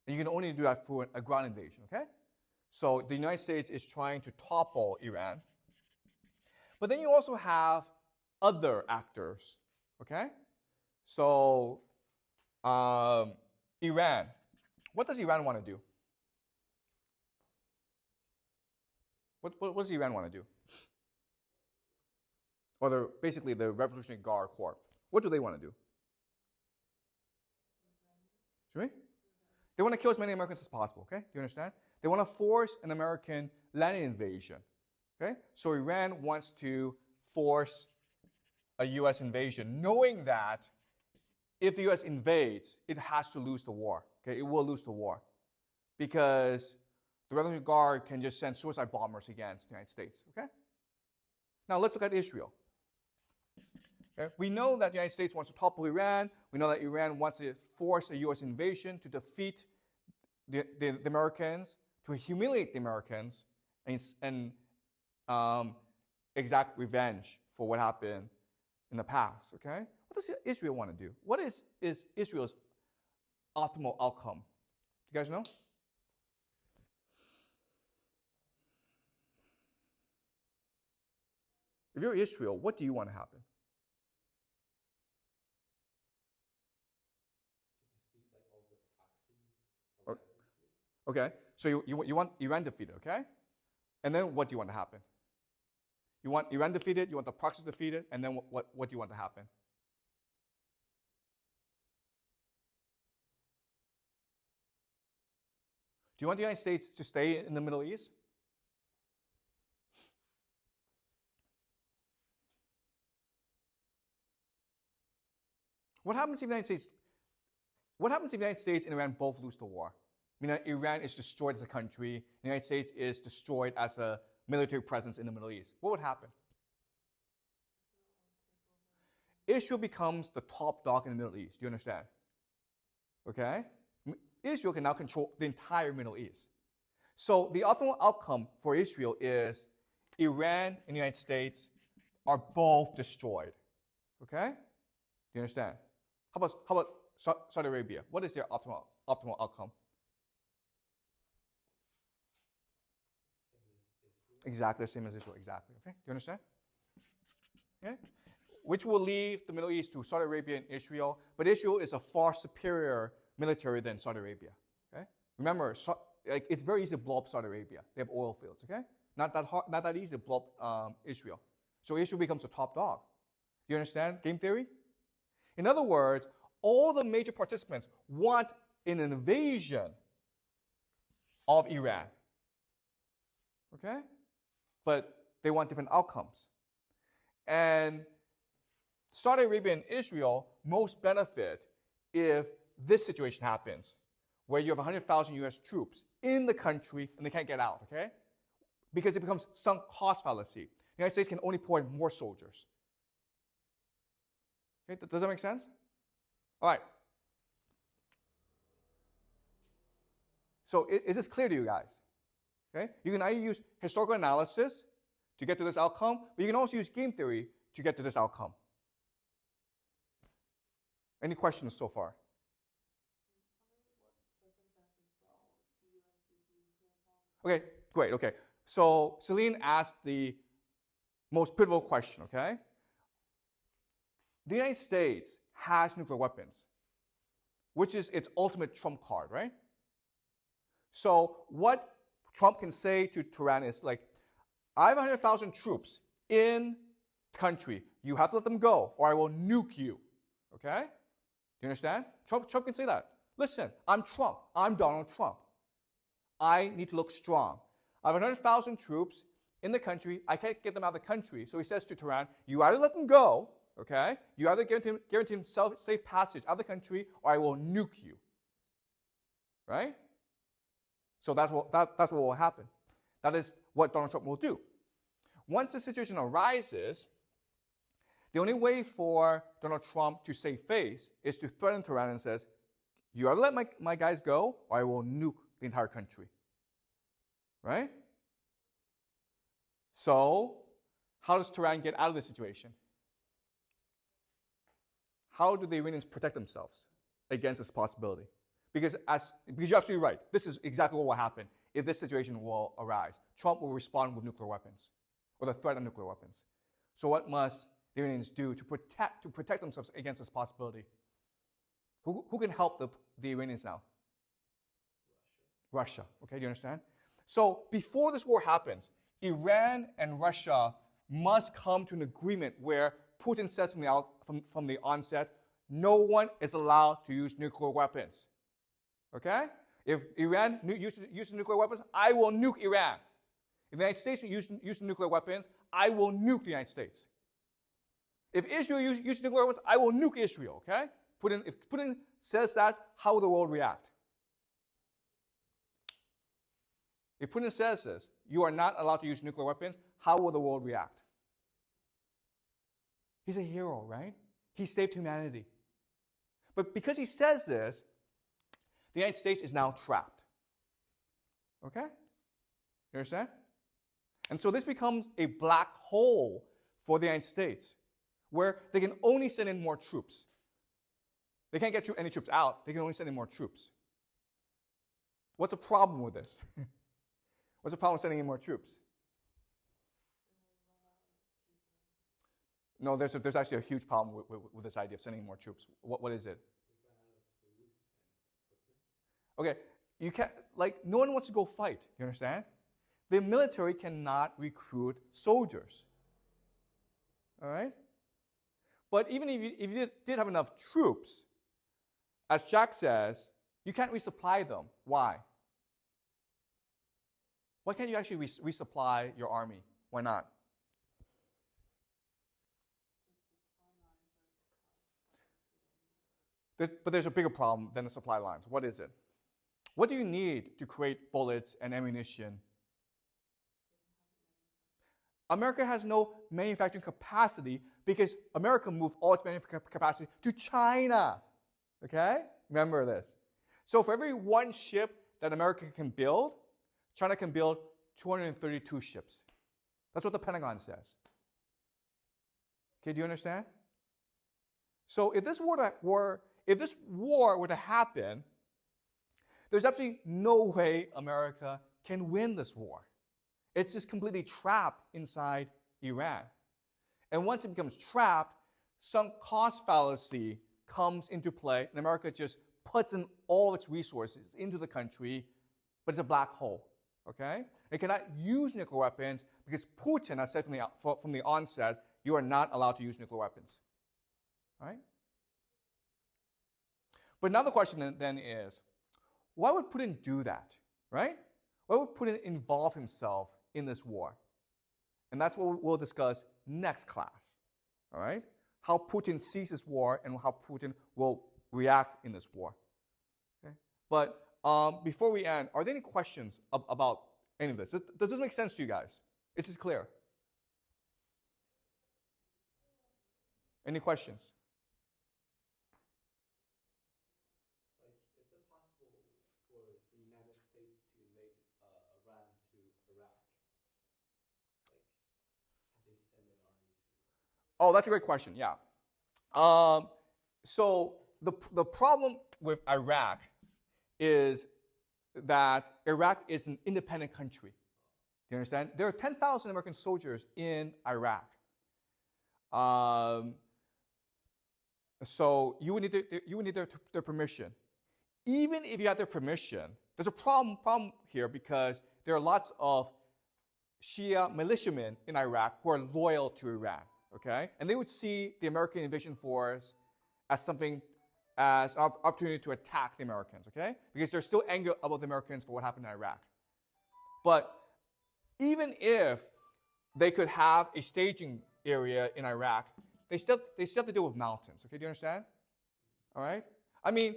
And you can only do that through a ground invasion, okay? So the United States is trying to topple Iran. But then you also have other actors, okay? So Iran. What does Iran want to do? What does Iran want to do? Or basically the Revolutionary Guard Corps. What do they want to do? Right? They want to kill as many Americans as possible, okay? Do you understand? They want to force an American land invasion, okay? So Iran wants to force a U.S. invasion, knowing that if the U.S. invades, it has to lose the war, okay? It will lose the war because the Revolutionary Guard can just send suicide bombers against the United States, okay? Now let's look at Israel. Okay? We know that the United States wants to topple Iran. We know that Iran wants to force a U.S. invasion to defeat the Americans, to humiliate the Americans, and exact revenge for what happened in the past. Okay? What does Israel want to do? What is Israel's optimal outcome? Do you guys know? If you're Israel, what do you want to happen? Okay, so you want Iran defeated, okay? And then what do you want to happen? You want Iran defeated, you want the proxies defeated, and then what do you want to happen? Do you want the United States to stay in the Middle East? What happens if the United States and Iran both lose the war? I mean, Iran is destroyed as a country, the United States is destroyed as a military presence in the Middle East. What would happen? Israel becomes the top dog in the Middle East. Do you understand? Okay? Israel can now control the entire Middle East. So the optimal outcome for Israel is Iran and the United States are both destroyed. Okay? Do you understand? How about Saudi Arabia? What is their optimal outcome? Exactly the same as Israel. Exactly. Okay? Do you understand? Okay? Which will leave the Middle East to Saudi Arabia and Israel, but Israel is a far superior military than Saudi Arabia. Okay? Remember, it's very easy to blow up Saudi Arabia. They have oil fields. Okay? Not that easy to blow up Israel. So Israel becomes a top dog. Do you understand game theory? In other words, all the major participants want an invasion of Iran. Okay? But they want different outcomes. And Saudi Arabia and Israel most benefit if this situation happens, where you have 100,000 U.S. troops in the country and they can't get out, okay? Because it becomes sunk cost fallacy. The United States can only pour in more soldiers. Okay, does that make sense? All right. So is this clear to you guys? Okay? You can either use historical analysis to get to this outcome, but you can also use game theory to get to this outcome. Any questions so far? Okay, great, okay. So Celine asked the most pivotal question, okay? The United States has nuclear weapons, which is its ultimate trump card, right? So what Trump can say to Tehran is like, I have 100,000 troops in the country. You have to let them go, or I will nuke you, okay? Do you understand? Trump can say that. Listen, I'm Trump. I'm Donald Trump. I need to look strong. I have 100,000 troops in the country. I can't get them out of the country. So he says to Tehran, you either let them go, okay? You either guarantee him safe passage out of the country, or I will nuke you. Right? So that's what will happen. That is what Donald Trump will do. Once the situation arises, the only way for Donald Trump to save face is to threaten Tehran and says, you either let my guys go or I will nuke the entire country. Right? So, how does Tehran get out of this situation? How do the Iranians protect themselves against this possibility? Because you're absolutely right. This is exactly what will happen if this situation will arise. Trump will respond with nuclear weapons, or the threat of nuclear weapons. So what must the Iranians do to protect themselves against this possibility? Who can help the Iranians now? Russia. Okay, do you understand? So before this war happens, Iran and Russia must come to an agreement where Putin says from the onset, no one is allowed to use nuclear weapons. Okay? If Iran uses nuclear weapons, I will nuke Iran. If the United States uses nuclear weapons, I will nuke the United States. If Israel uses nuclear weapons, I will nuke Israel. Okay? If Putin says that, how will the world react? If Putin says this, you are not allowed to use nuclear weapons, how will the world react? He's a hero, right? He saved humanity. But because he says this, the United States is now trapped. Okay? You understand? And so this becomes a black hole for the United States, where they can only send in more troops. They can't get any troops out. They can only send in more troops. What's the problem with this? What's the problem with sending in more troops? No, there's actually a huge problem with this idea of sending in more troops. What is it? Okay, you can't, no one wants to go fight, you understand? The military cannot recruit soldiers. All right? But even if you did have enough troops, as Jack says, you can't resupply them. Why? Why can't you actually resupply your army? Why not? But there's a bigger problem than the supply lines. What is it? What do you need to create bullets and ammunition? America has no manufacturing capacity because America moved all its manufacturing capacity to China. Okay? Remember this. So for every one ship that America can build, China can build 232 ships. That's what the Pentagon says. Okay, do you understand? So if this war were to happen, there's absolutely no way America can win this war. It's just completely trapped inside Iran. And once it becomes trapped, some cost fallacy comes into play, and America just puts in all its resources into the country, but it's a black hole. Okay? It cannot use nuclear weapons because Putin has said from the onset, you are not allowed to use nuclear weapons. All right? But now the question then is, why would Putin do that? Right? Why would Putin involve himself in this war? And that's what we'll discuss next class. All right? How Putin sees this war and how Putin will react in this war. Okay? But before we end, are there any questions about any of this? Does this make sense to you guys? Is this clear? Any questions? Is it possible for the United States to invade Iran to Iraq? Have they sent in armies? Oh, that's a great question. Yeah. So the problem with Iraq is that Iraq is an independent country. Do you understand? There are 10,000 American soldiers in Iraq. So you would need their permission. Even if you had their permission, there's a problem here because there are lots of Shia militiamen in Iraq who are loyal to Iran. Okay, and they would see the American invasion force as an opportunity to attack the Americans. Okay, because there's still anger about the Americans for what happened in Iraq. But even if they could have a staging area in Iraq, they still have to deal with mountains. Okay, do you understand? All right. I mean,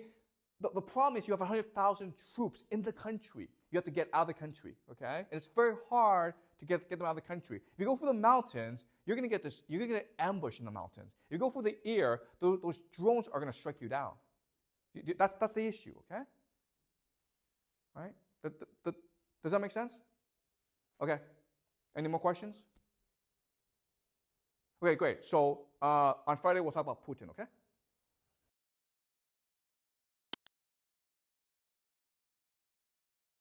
the problem is you have 100,000 troops in the country. You have to get out of the country. Okay, and it's very hard to get them out of the country. If you go through the mountains, you're going to get this. You're going to get an ambush in the mountains. If you go through the air, those drones are going to strike you down. That's the issue. Okay. All right. Does that make sense? Okay. Any more questions? Okay, great. So on Friday we'll talk about Putin. Okay.